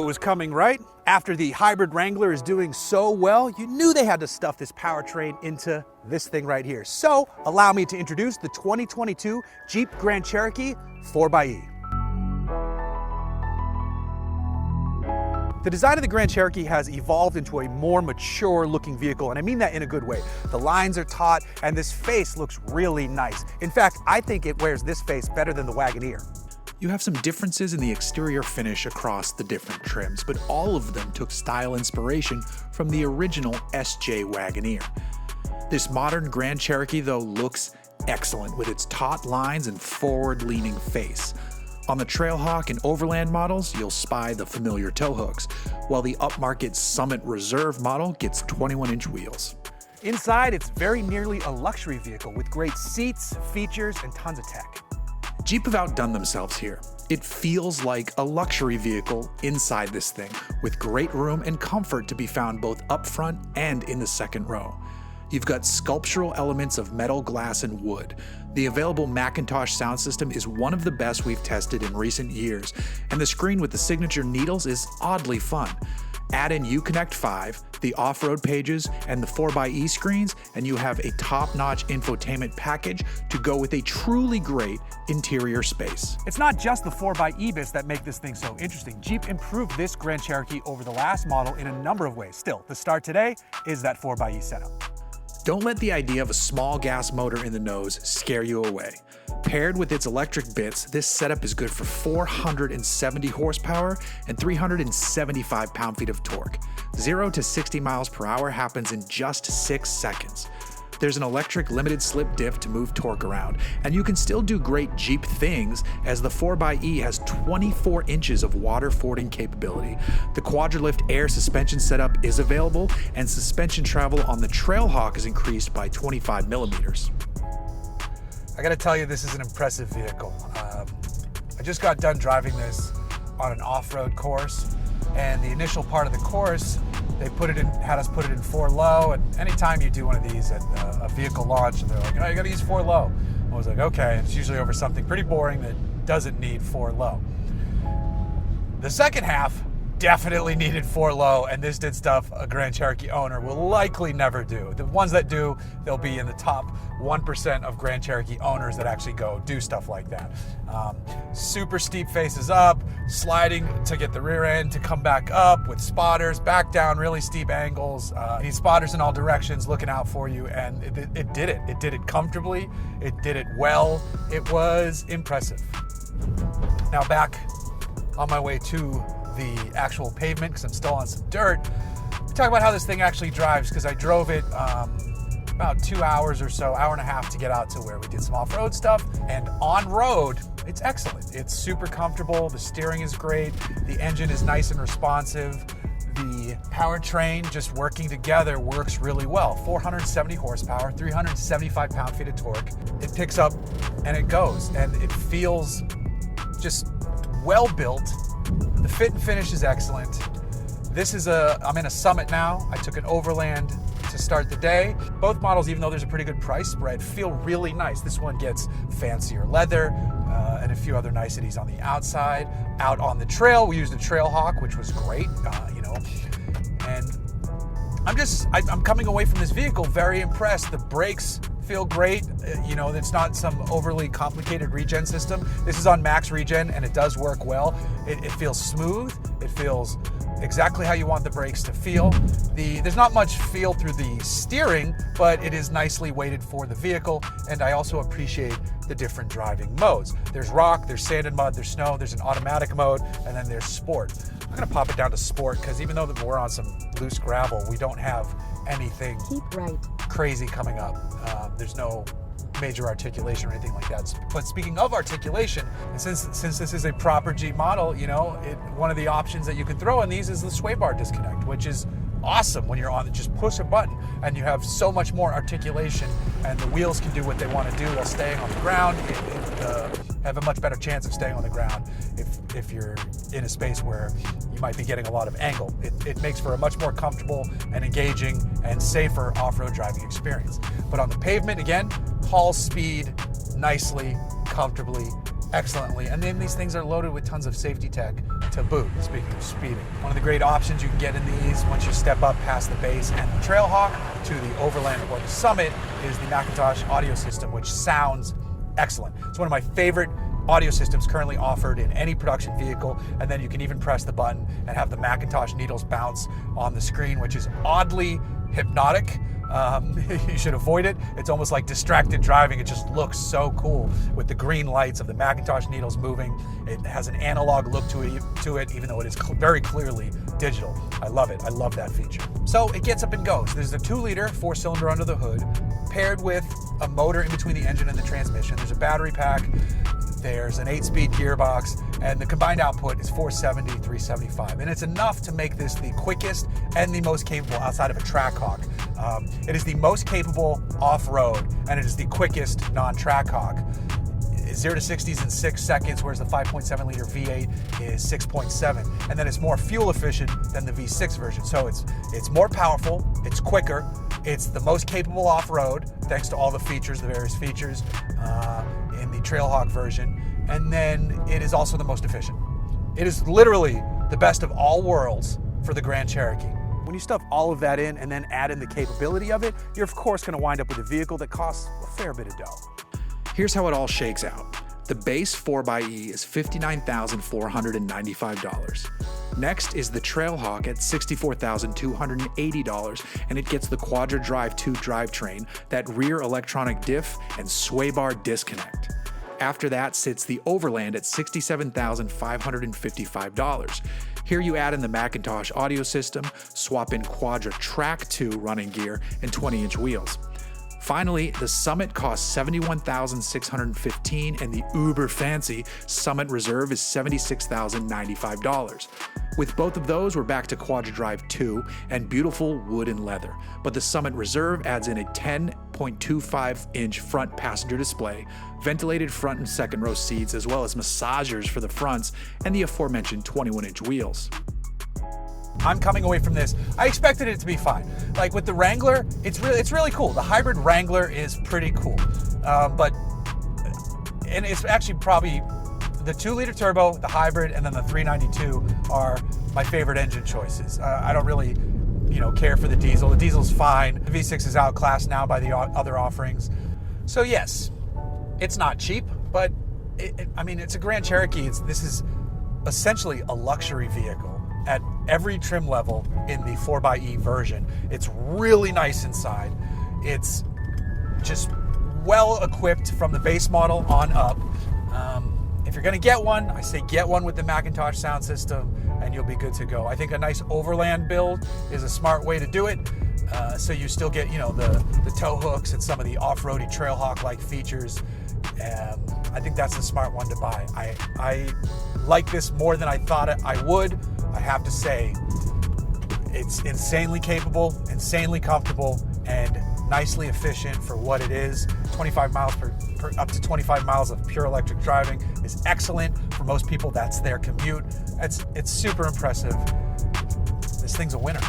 it was coming, right? After the hybrid Wrangler is doing so well, you knew they had to stuff this powertrain into this thing right here. So allow me to introduce the 2022 Jeep Grand Cherokee 4XE. The design of the Grand Cherokee has evolved into a more mature looking vehicle, and I mean that in a good way. The lines are taut, and this face looks really nice. In fact, I think it wears this face better than the Wagoneer. You have some differences in the exterior finish across the different trims, but all of them took style inspiration from the original SJ Wagoneer. This modern Grand Cherokee, though, looks excellent with its taut lines and forward-leaning face. On the Trailhawk and Overland models, you'll spy the familiar tow hooks, while the upmarket Summit Reserve model gets 21-inch wheels. Inside, it's very nearly a luxury vehicle with great seats, features, and tons of tech. Jeep have outdone themselves here. It feels like a luxury vehicle inside this thing, with great room and comfort to be found both up front and in the second row. You've got sculptural elements of metal, glass, and wood. The available McIntosh sound system is one of the best we've tested in recent years, and the screen with the signature needles is oddly fun. Add in Uconnect 5, the off-road pages, and the 4XE screens, and you have a top-notch infotainment package to go with a truly great interior space. It's not just the 4XE bits that make this thing so interesting. Jeep improved this Grand Cherokee over the last model in a number of ways. Still, the star today is that 4XE setup. Don't let the idea of a small gas motor in the nose scare you away. Paired with its electric bits, this setup is good for 470 horsepower and 375 pound-feet of torque. 0 to 60 miles per hour happens in just 6 seconds. There's an electric limited slip diff to move torque around, and you can still do great Jeep things as the 4XE has 24 inches of water fording capability. The Quadralift air suspension setup is available, and suspension travel on the Trailhawk is increased by 25 millimeters. I gotta tell you, this is an impressive vehicle. I just got done driving this on an off-road course, and the initial part of the course, they had us put it in 4 low, and anytime you do one of these at a vehicle launch, and they're like, you gotta use 4 low. I was like, okay, it's usually over something pretty boring that doesn't need 4 low. The second half definitely needed 4 low, and this did stuff a Grand Cherokee owner will likely never do. The ones that do, they'll be in the top 1% of Grand Cherokee owners that actually go do stuff like that. Super steep faces up, sliding to get the rear end to come back up with spotters, back down, really steep angles. These spotters in all directions looking out for you, and it did it. It did it comfortably, it did it well. It was impressive. Now back on my way to the actual pavement, because I'm still on some dirt. We talk about how this thing actually drives, because I drove it about 2 hours or so, hour and a half to get out to where we did some off-road stuff. And on road, it's excellent. It's super comfortable. The steering is great. The engine is nice and responsive. The powertrain just working together works really well. 470 horsepower, 375 pound-feet of torque. It picks up and it goes, and it feels just well built. The fit and finish is excellent. I'm in a Summit now. I took an Overland to start the day. Both models, even though there's a pretty good price spread, feel really nice. This one gets fancier leather and a few other niceties on the outside. Out on the trail, we used a Trailhawk, which was great, and I'm coming away from this vehicle very impressed. The brakes feel great. It's not some overly complicated regen system. This is on max regen, and it does work well. It feels smooth. It feels exactly how you want the brakes to feel. There's not much feel through the steering, but it is nicely weighted for the vehicle, and I also appreciate the different driving modes. There's rock, there's sand and mud, there's snow, there's an automatic mode, and then there's sport. I'm gonna pop it down to sport, because even though we're on some loose gravel, we don't have anything crazy coming up. There's no major articulation or anything like that. But speaking of articulation, and since this is a proper Jeep model, one of the options that you can throw in these is the sway bar disconnect, which is awesome when you're on it. Just push a button and you have so much more articulation, and the wheels can do what they want to do while staying on the ground. Have a much better chance of staying on the ground if you're in a space where you might be getting a lot of angle. It makes for a much more comfortable and engaging and safer off-road driving experience. But on the pavement, again, hauls speed nicely, comfortably, excellently. And then these things are loaded with tons of safety tech to boot, speaking of speeding. One of the great options you can get in these once you step up past the base and the Trailhawk to the Overland or the Summit is the McIntosh audio system, which sounds excellent. It's one of my favorite audio systems currently offered in any production vehicle, and then you can even press the button and have the McIntosh needles bounce on the screen, which is oddly hypnotic. You should avoid it. It's almost like distracted driving. It just looks so cool with the green lights of the McIntosh needles moving. It has an analog look to it, even though it is very clearly digital. I love it. I love that feature. So it gets up and goes. There's a 2-liter 4-cylinder under the hood, paired with a motor in between the engine and the transmission. There's a battery pack. There's an 8-speed gearbox, and the combined output is 470, 375. And it's enough to make this the quickest and the most capable outside of a Trackhawk. It is the most capable off-road, and it is the quickest non-Trackhawk. 0 to 60s in 6 seconds, whereas the 5.7 liter V8 is 6.7. And then it's more fuel efficient than the V6 version. So it's more powerful, it's quicker, it's the most capable off-road, thanks to all the features, the various features in the Trailhawk version. And then it is also the most efficient. It is literally the best of all worlds for the Grand Cherokee. When you stuff all of that in and then add in the capability of it, you're of course going to wind up with a vehicle that costs a fair bit of dough. Here's how it all shakes out. The base 4xE is $59,495. Next is the Trailhawk at $64,280, and it gets the Quadra Drive 2 drivetrain, that rear electronic diff, and sway bar disconnect. After that sits the Overland at $67,555. Here you add in the McIntosh audio system, swap in Quadra Track 2 running gear, and 20-inch wheels. Finally, the Summit costs $71,615, and the uber fancy Summit Reserve is $76,095. With both of those, we're back to Quadra Drive 2 and beautiful wood and leather. But the Summit Reserve adds in a 10.25-inch front passenger display, ventilated front and second row seats, as well as massagers for the fronts, and the aforementioned 21-inch wheels. I'm coming away from this, I expected it to be fine. Like with the Wrangler, it's really cool. The hybrid Wrangler is pretty cool. And it's actually probably the 2-liter turbo, the hybrid, and then the 392 are my favorite engine choices. I don't really, care for the diesel. The diesel's fine. The V6 is outclassed now by the other offerings. So yes, it's not cheap, but it's a Grand Cherokee. This is essentially a luxury vehicle at every trim level in the 4xE version. It's really nice inside. It's just well equipped from the base model on up. If you're going to get one, I say get one with the McIntosh sound system and you'll be good to go. I think a nice Overland build is a smart way to do it. So you still get, the tow hooks and some of the off-roady Trailhawk-like features. I think that's a smart one to buy. I like this more than I thought I would. I have to say, it's insanely capable, insanely comfortable, and nicely efficient for what it is. 25 miles up to 25 miles of pure electric driving is excellent. For most people, that's their commute. It's super impressive. This thing's a winner.